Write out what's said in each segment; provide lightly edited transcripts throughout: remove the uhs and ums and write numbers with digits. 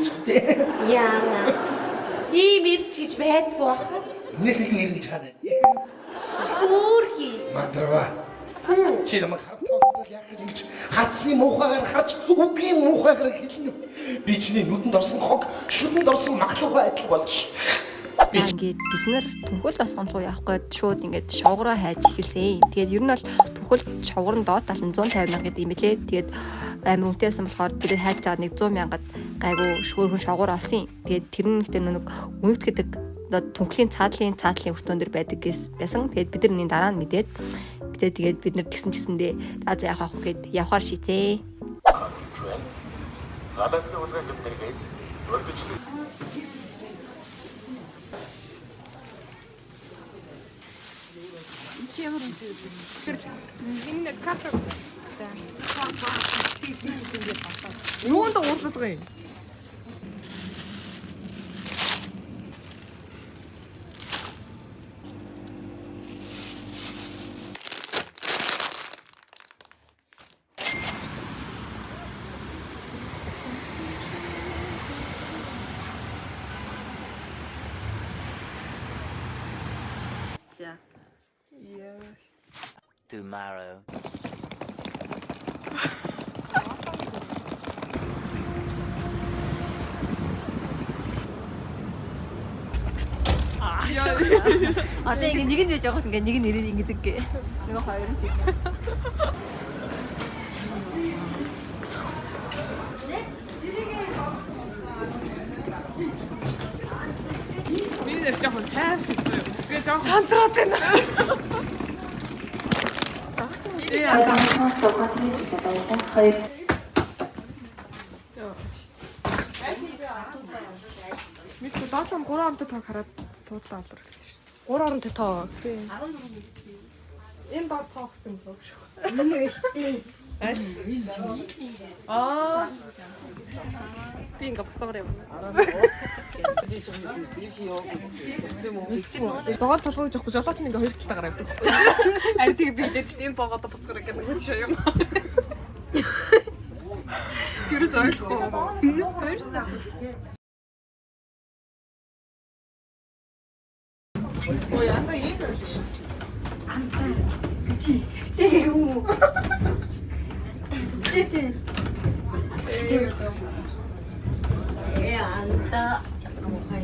үзэхтэй. Яана. Ийм ирч гэж байдгүй баха. Энэс илүү ир гэж хаад. Шүүрхи. Мандрава. Чи намайг харахад яг ингэж хатсны муухайгаар харж үгийн муухайгаар хэлнэ. Би чиний нүдэнд орсон хог, шүдэнд орсон махлуугаа адил болж. Ингээд бид нэр түнхэл тосгон руу явах гээд шууд ингээд шовгороо хайж эхэлсэн. Тэгээд ер нь бол түнхэл шовгор нь доод тал нь 150 мянга гэдэг юм билээ. Тэгээд амар үнэтэйсэн болохоор бид хайж байгаа нэг 100 мянгад гайгүй шөөрхөн шовгор олсон. Тэгээд тэр нь гэдэг нэг үнэт гэдэг түнхлийн цаадлын өртөөн дээр байдаг байсан. Тэгээд бид нар энэ дараа нь мэдээд тэгээд бид нар тэгсэндээ за яах вэ гэд явахаар шийдээ. Галасны уулгын гэмтэргээс өргөжлөө. Энэ карта. За. Юунд уурлаад байгаа юм? За. Tomorrow. Одоо ингэ нэг нь байж байгаа ингээ нэг нь нэрээр ингэдэг гээ. Нөгөө хоёр нь тийм. Миний жоохон тайвшиг зөө. Тэгээ жоохон сандраад байна. Мис доотлон 3 онтой тоо хараад суудлаа алдар гэсэн чинь. 3 онтой тоо. 14 гэсэн. Энэ доод тоо гэсэн юм шүү. Энэ биш. Аа. Би ингээ босоор юм. Богоо толгой жоохгүй жолооч нэг хоёр талаа гараад байдаг. Ари тийг билээд чинь энэ богоо буцгаар ингээ нөгөө тийш юм. Юурээс ойлгохгүй. Тэрс. Ой, анда ийм байна. Анда чи хэрэгтэй юу? Төвчтэй. Анда.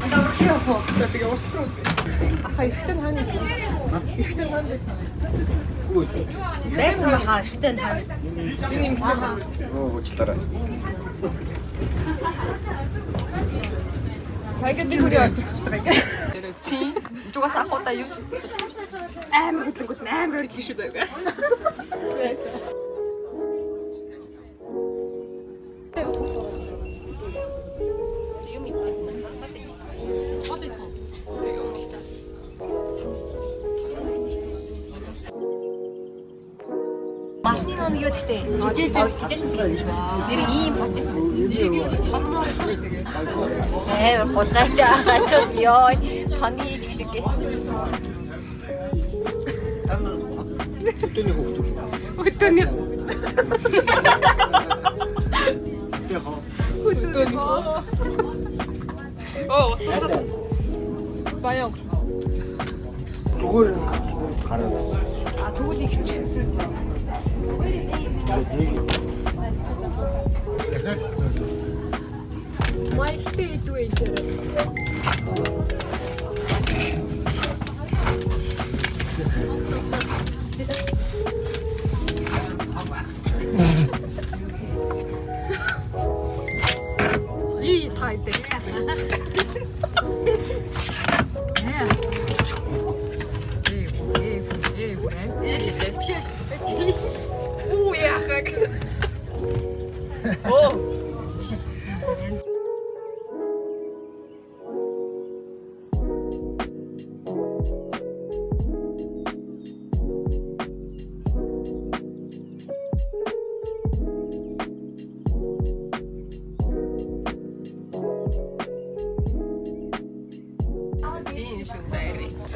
Анда багшаа хоо. Тэгээ уртсан. Аха эрэхтэн хаана? Эрэхтэн хаана? Байсан баха эрэхтэн хаана? Энэ эрэхтэн хаана? Уучлаарай. Хайгад нүрээ орж ирчихэж байгаа юм. Чи зүгээс ахуудаа юу? Амар хөдлөнгүүд амар өрлөө шүү заяа. Махны нон юу гэдэг хижээсэн тийм шүү. Нэр ийм процесс юм. Амар хулгайч агаачуд ёо таны их шиг гээ. Өтөний. Оо, баян. Зүгээр хараа. А тэгвэл их чи. Майктэй идвэ идэрэ. 이 타이데. 오야 학. 오.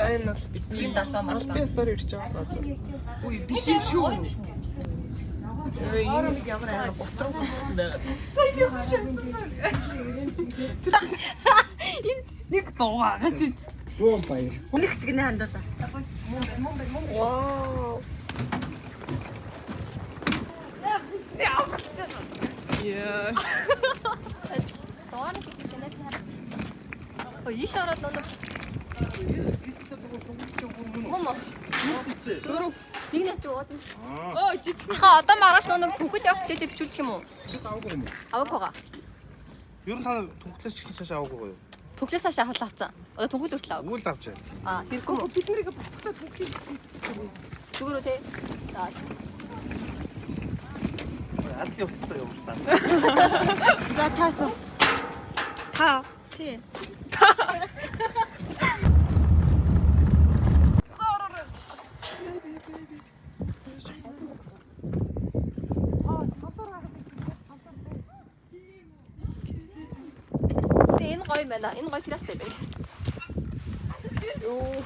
Энэ бол бидний датаа малтай өсөр ирж байгаа. Үй биш шүү. Энэ ямар амар готроо байна. Сайн юм чинь. Нэг дуугаа гэж. Бом баяр. Нэг тэгнэ хандаа. Вау. Яа. Доор нэг хэлээд байна. Оо ийш ороод нөө. Момо. Дөрөв. Тэгнэ ч ууд. Оо жижиг. Аха одоо маргааш нэг төгөл явах гэж төвчүүлчих юм уу? Аваагүй юм. Аваагаа. Ер нь та тунхлаас ч гэсэн цааш аваагүй юу? Төглөөс хашаа авсан. Одоо төгөл хүртэл авах. Үгүй л авчаа. Аа хэрэггүй мө. Бид нарыг буцахтаа төгсөй. Зүгээр үү те. За. Аль явахтай юм та. За таасан. Та. Тий. Энэ гоё байна. Энэ гоё класстай байна. Йоо.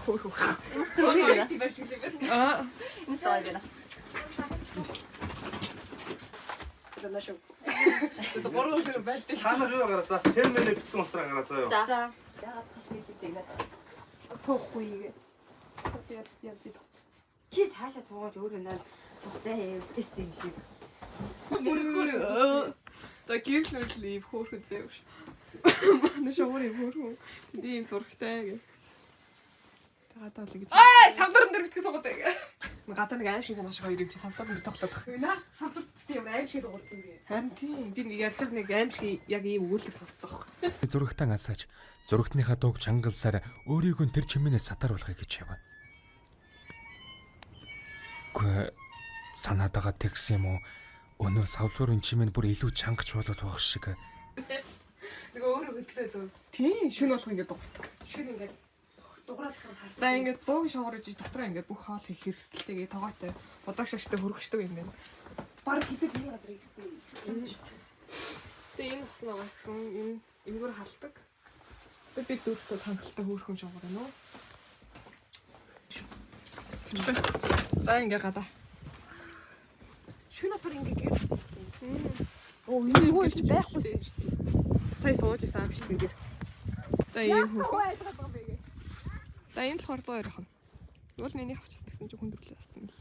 Стори байна. Аа. Энэ гоё байна. Это гороо зэрэг байдаг. Та нар юу гараа за 10 минут битгэн утраа гараа заа юу. За. Яагаад хашгиж идэгнэ. Суухгүй. Яа. Чи цаашаа суугаад өөрөө наа суух зай өвдөцсөн юм шиг. Мөргөр. За гэрчлэлээ хөөхөн зэвш. Манай шоурын хөөхөн. Тийм зургтай гэ. Таатаа л гэж. Аа, самдар дээр битгий суугаад байг. Гадаа нэг аим шиг маш хоёр юм чи самдар дээр тоглоод байх. Наа, самдар дээр юм аим шиг тоглоод юм гээ. Харин тийм. Би нэг яаж нэг аим шиг яг ийм өгүүлэг сонсцох. Зурагтаа асааж зурагтныхаа дууг чангалсаар өөрийгөө тэр чимээнээс сатааруулахыг гэж яваа. Гэ санаад байгаа текс юм уу? Өнөө савзуурын чимээн бүр илүү чангаж болоод байх шиг. Нэг өөрөө хөдлөө. Тийм, шүн болох ингээд дуурдаг. Шүн ингээд дуурайх нь харсан. За ингээд 100 шавар ижиж дотроо ингээд бүх хоол хийх хэрэгсэлтэйгээ тоогоотой бодог шаштай хөргөчдөг юм байна. Бараг хэдэл энэ газар ихтэй. Тэгээ энэ бас байгаа гэсэн энэ энгүүр халдаг. Тэгээ би дөрөвтөө хангалттай хөөрхөн шавар байна уу? За ингээ гадаа. Шүн афар ингээ гэр. Оо энэ юу ч байхгүй. Сая сууж исэн юм шиг ингээ. За ийм хөө. За энэ болохоор 102 ахна. Уул нэний авч гэсэн чи хүндрэлээ авсан л.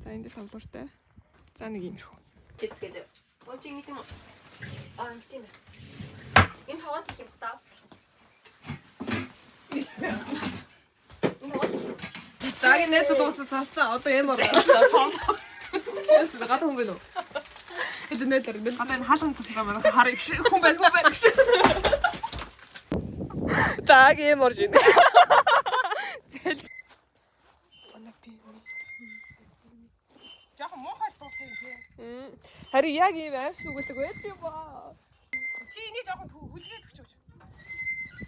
За энэ тавлууртай. За нэг юм шүү. Тэтгэж. Ооч ингэ тийм үү? Аа тийм ээ. Энэ хаваад их юм таа. Загинээс дууссан. Одоо ямар байна? Яс гадаа хүн байна уу? Эднээ дээр би гадаа хаалган тусгаа байна. Харыг шиг хүн байна гэж. Так юм орж ин. Зэл. Онапи. Яг мохой тоохын тийм. Харин яг ийм аим сүгэлэг байт юм ба. Чи энийг жоохон хүлгээд өгч өгч.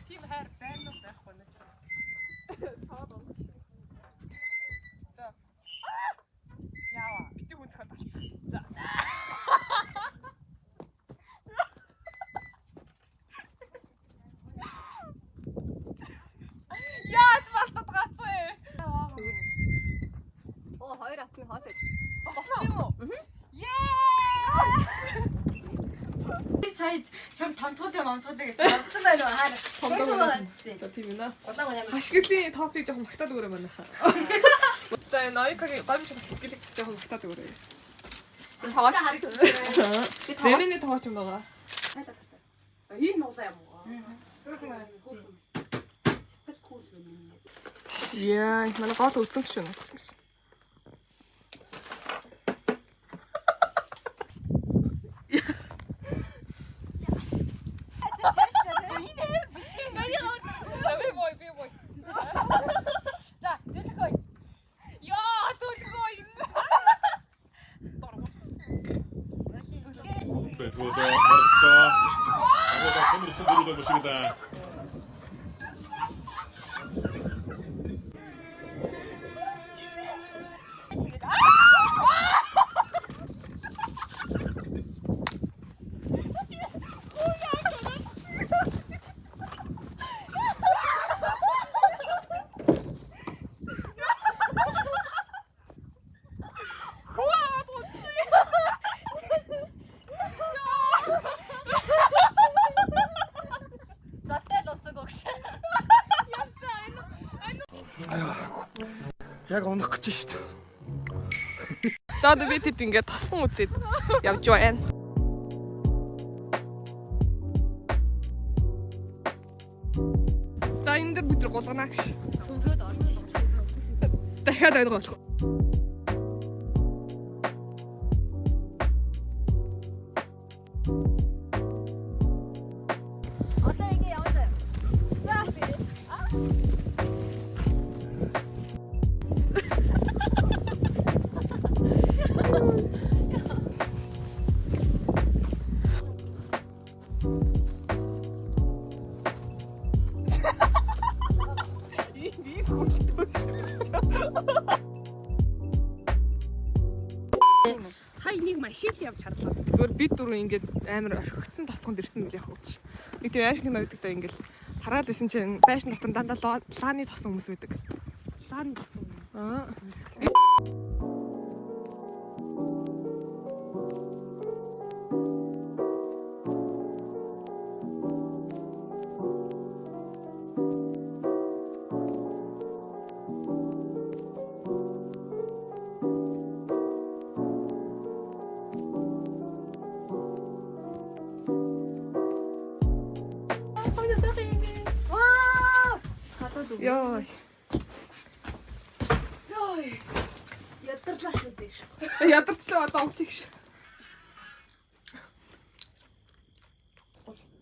Тийм хайр байнаас байхгүй нэ. Таад онц. За. Яава. Бити хүн цахад болчихсон. За. Яаж мартад гацээ. Оо хоёр атны хоол. Болсон юм уу? Сайд чам томтготой момтготой гэж бодсон байна уу хаа. За тийм ээ. Улаан ямар. Хашгирлын топик жоохон магтаад өгөөрэй манайхаа. За энэ ноёкагийн гомч хашгирлыг жоохон магтаад өгөөрэй. Энэ хаваад. Би таваад. Нэмэний тооч юм байгаа. Энэ нуулаа юм уу? Яа, манай гол өдгөн шүү. 배수도 어렵다. 아무가 손으로 손들어던 것입니다. Яг унах гэж шүү дээ. За одоо би тэд ингээд тосгон үзээд явж байна. За энэ дэр бүдэр голгоно гэж. Цөмрөөд орж шүү дээ. Дахиад ойлгох. Одоо ингэ яваа. За би. Сая нэг машин л явж харлаа. Зүгээр бид дөрөв ингээд амар орхигдсон тосгонд ирсэн мэл явах гэж. Нэг тийм байшин кино гэдэг та ингээд хараад исэн чинь байшин дотор дандаа лааны тосон хүмүүс байдаг. Лааны тосон. Аа. Йой. Ядарлаа шүү дээ. Ядарчлаа одоо унтчих ш.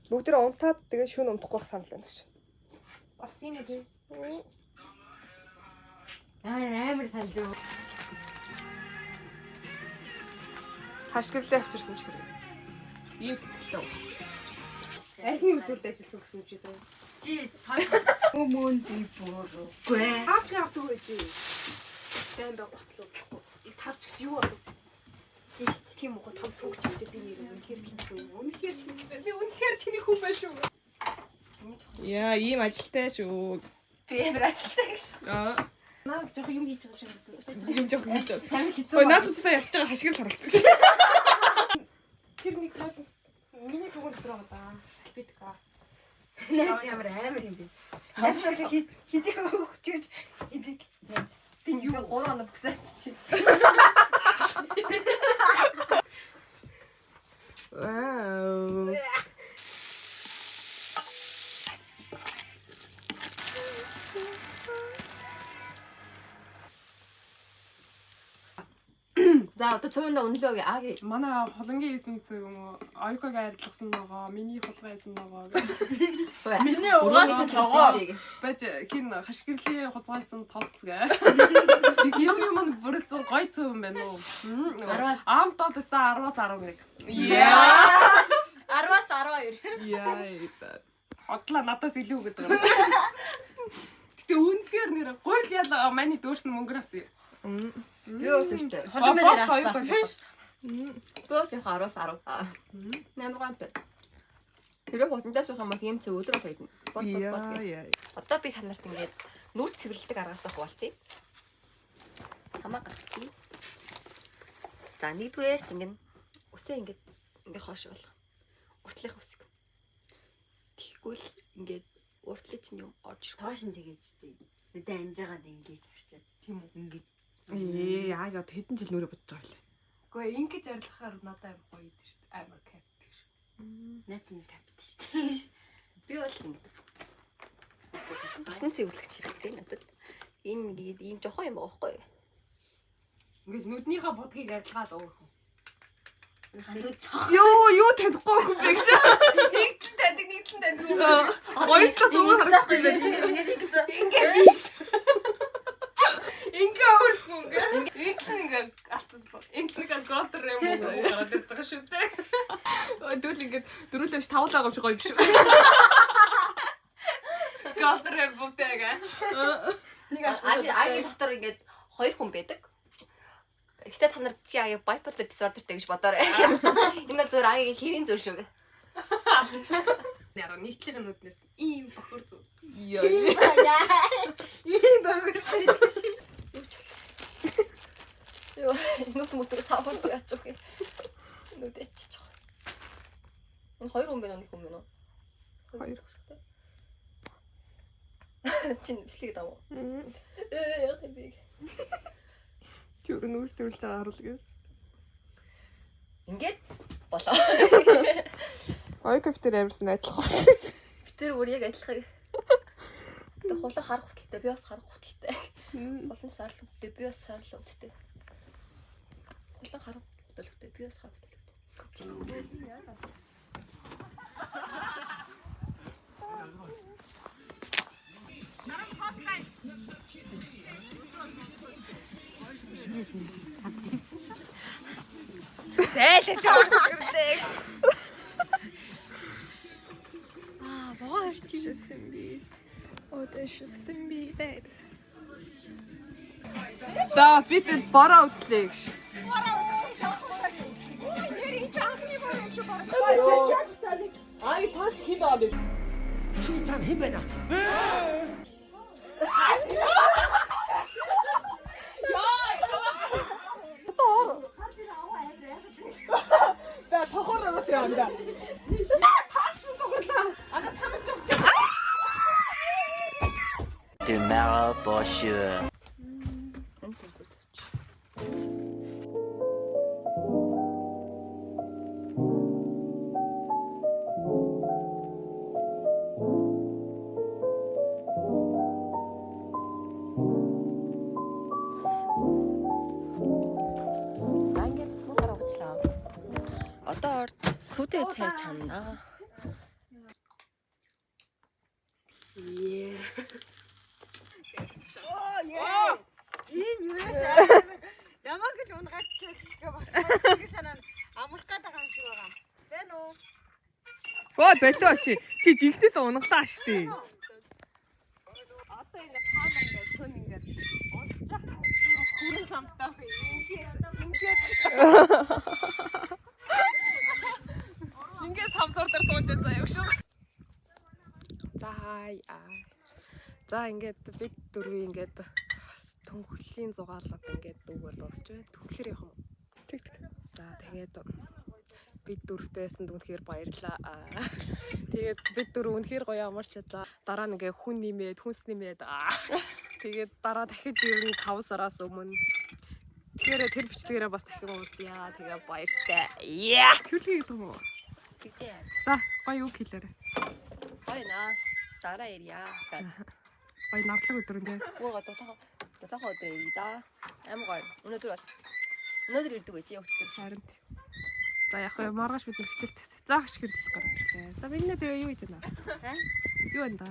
Бүгд унтаад тэгээ шөнө унтахгүй байх санал байна ш. Бас тийм үү? Амар санал. Хашгирлаа авчирсан ч хэрэг. Ийм сэтгэлтэй. Архины өдөрт ажилласан гэсэн үг чи сайн. Жис хүмүүнди бүргүй. Авч явах үү чи. Дан баг ботлоо. Тавч гэж юу авах вэ? Тийш тийм уу том цугч гэдэг би нэр үнэхээр тийм үү? Үнэхээр тийм үү? Би үнэхээр тэний хүн байх шүү. Яа, ийм ажилтай шүү. Би амар ажилтай гэж. Аа. Наа жоох юм хийж байгаа шиг байна. Юм жоох юм жоо. Тань хийсэн. Ой, наад чи сая ярьж байгаа хашгирал харагддаг ш. Тэр нэг талаас миний цугуун дотор байгаа да. Скипидка. Найз ямар амар юм бэ? Авшаа хийдэг хөгчөж хийдэг. Найз. Би юу 3 хоног бүсаач чи. Вау. За одоо цуунда үнэлээ ааги. Манай холонгийн хийсэн цэг юм уу? Аюкаг арилгасан байгаа. Миний холгоо хийсэн байгаа. Миний угаасан жогоо. Бач хин хашгирлын хуцгаалсан тос гэ. Юм бүрэлцэн гой цөв юм байна уу? 10-аас Аамтод өстой 10-аас 11. Яа. 10-аас 12. Яа. Хотлоо надаас илүү гэдэг юм. Гэтэ үнэхээр нэр гурил яла маний дүүрсэн мөнгөр авсан юм. Юу гэж вэ? Холмоор авсан. Бөөс их 10-аас 10. Нэмргант. Тэр хотондаас байх юм ийм цэв өдрөөс хоёрно. Бод. Одоо би санаарт ингээд нүрт цэвэрлдэг аргасаа хуваалцъя. Самаа гаргая. За нэгдүгээрт ингээд үсээ ингээд хоош болох. Уртлах үсэг. Тэгэхгүй л ингээд уртлыг чинь юм орж ирэх. Тоошин тэгээж дээ. Өдөө амжаагаад ингэж авчаад. Тийм үү? Ингэж. Аа яа хэдэн жил нүрэ бодож байгаа лээ. Гэхдээ ингэж арилгахаар надад амар гоё дээ шүү дээ. Амар капт шүү. Натны капт шүү дээ. Би бол ингээд тосон цэвэрлэгч хэрэгтэй надад. Энэ ийм жохон юм байгаа байхгүй юу? Ингээл нүднийхээ будгийг арилгаад уух. Ханууд цох. Юу танихгүй хүн бэ гэж. Нэгтэн тадаг. Хоёртаас өөр харагдсан юм байна. Ингээд Ингээ өөрхөн ингээ алтсан. Ингээ голдер юм уу гараад ирж байгаа шүү дээ. Дүүл ингээ дөрүүлж тавлаа гомш гоё биш. голдер юм бүгдээгээ. Нэг агийн дотор ингээд 2 хүн байдаг. Гэхдээ та нар тий агийн bipolar disorderтэй гэж бодоорой. Энэ бол зөв агийн хэвийн зүйл шүү. Яра нийтлэгийн нүднээс ийм бохор зүг. Яа. Ийм бохор зүйл шүү. Юу нүд мөтөр савар яач вэ? Нүдэч чоо. Энэ 2 хүн бэ нэг хүн бэ нөө? 2. Чин бичлэг даа. Яг би. Юу нүүр төрүүлж байгаа харуул гэж. Ингээд болоо. Ой кафетер амарсан адилхан. Тэр өөр яг адилхан. Тэг хулан харах хөтөлтэй, би бас харах хөтөлтэй. Улан сарл хөтөлтэй, би бас сарл хөтөлтэй. Хулан харах хөтөлтэй, би бас харах хөтөлтэй. Зайлж байгаа. Боо ирчих. За бид бороо үзлээ гэж. Ай таач хин аа би. Чи цаана хэн байна? За тохор аваад яванда. Таагш сугарлаа. Ага цаанаас жоо. Tomorrow for sure. За ингээд муугаараа учлаа. Одоо сүдэ цай чанаа. Энэ юунаас ямаг л унгаад чиглэхгээ болсон. Тэгээ санаа амрах гэдэг юм шиг байгаа. Бэн үү? Гоо болоо чи жигтээс унагтаа штий. Одоо ингээд таамаг ингээд шөн ингээд унсчих. Хүрэн самтаа ингээд самтуурдаар сууж байгаа юм шиг. За ингээд бид дөрвөө ингээд төнхлийн зугаалга ингээд дүүгээр дуусч байна. Төгөлөр явах юм уу? Тэг. За тэгээд бид дөрвтэйсэн үнэхээр баярлаа. Тэгээд бид дөрөв үнэхээр гоё амарч чадлаа. Дараа нь ингээд хүн нэмээд, хүнс нэмээд тэгээд дараа дахиж ирнэ 5 сараас өмнө. Тэгэхээр тэр бичлэгээрээ бас дахин уулзъя. Тэгээ баяртай. Яа! Тэрлэг гэдэг юм уу? Тэгжээ. За гоё үг хэлээрэй. Гоё наа. Дараа ирья. Гоё навлаг өдрөндөө. Уурга дутахаа өдөр ирье. Аим гоё. Өнөөдөр ирдэг байж явчихдаг. Харин. За яг гоё маргааш бид хичээлт. Заах шиг хэрлэх гараад ирлээ. За бид нэ тэгээ юу хийж байна? Юу байна да?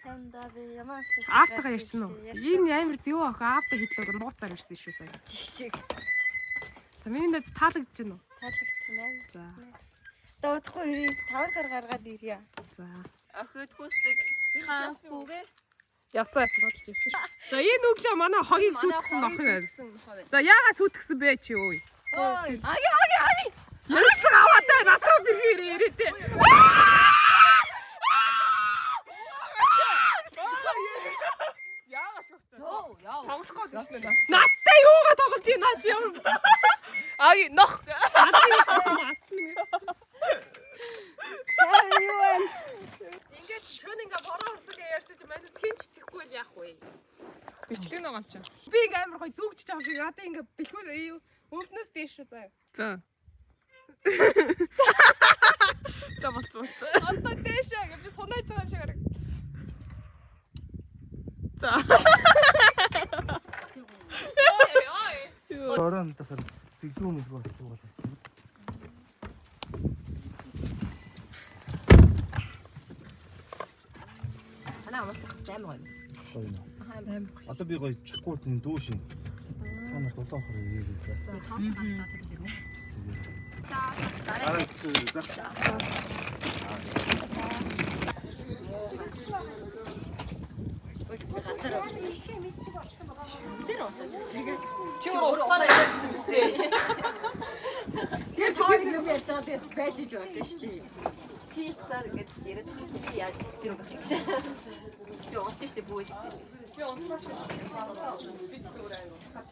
Танда би ямар Аавтайгаа ярьсан уу? Энэ амар зэвөө охин аавтай хэллээр нууцаар ирсэн шүү сая. шиг За миний дэд таалагдж байна уу? таалагдчихна. За. Дуудахгүй ирээ 5 сар гаргаад ирье. За. Охид хүсдэг хаанхүүгээ. Явцаа бодож явсан. За энэ өглөө манай хогийг сүйтгэсэн охин байв. За яагаад сүйтгэсэн бэ чи өө? Аги. Ярилцсан аваад надад бэргээр ирээдээ. Яагаад ч өгцөө. Яа. Тоглох гээд байна наа. Надтай юугаа тоглож байна чи ямар. Аги нох. Ингээд шөн ингээ бороо урсаг ярьсан чи манайс тэнч итгэхгүй л яах вэ? Бичлэг нэг юм чи. Би ингээ амар гоё зүгч чам шиг одоо ингээ бэлхүү өвднөөс дээш шүү заяа. За. За болцоо. Одоо дээшээ ингээ би сунааж байгаа юм шиг хараг. За. Орон тасар тэгдүү мэдгүй болчихсон бол. Анаа амарч амар гоё. Одоо би гоё чихгүй зин дүүшин. Танаас дулаахаар ирээ. За тоос гадаа тэр нэ. За дараа чи уралцаа ярьсан үстэй. Тэр тоос юм ярьж байгаа тэгээд байж иж болно шүү дээ. Чи цаар ингэж яриад байгаа чи би яаж тэр байх юм шиг. Би онтой штэ бүү штэ. Би онтой шүү. Би ч зүгээр аа.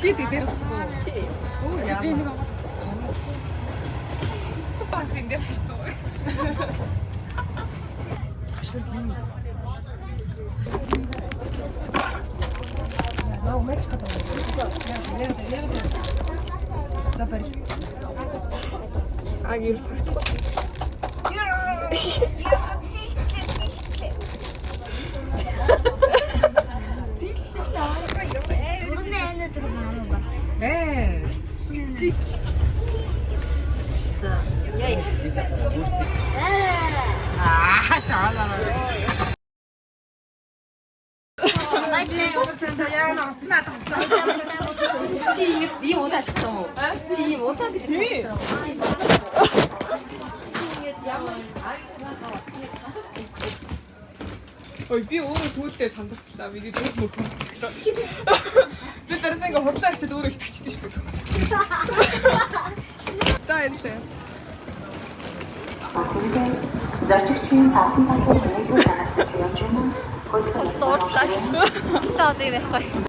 Чи дээр. Оо яа. Би нэг бас энэ дээр харж байгаа. А гэр фартахгүй. Чи ингэж ийм удаа алдсан уу? Чи ийм удаа бид Тийм. Ой би өөрөө түүлдээ сандарчлаа. Би дөрөв мөх. Би зарим ингээ худлаа штэ өөрөө итгэжтэй штэ. За ярьлаа. Зорчигчийн таасан багийн нэгэн байгаас явж байна. Суурлаач. Та одоо юм байхгүй.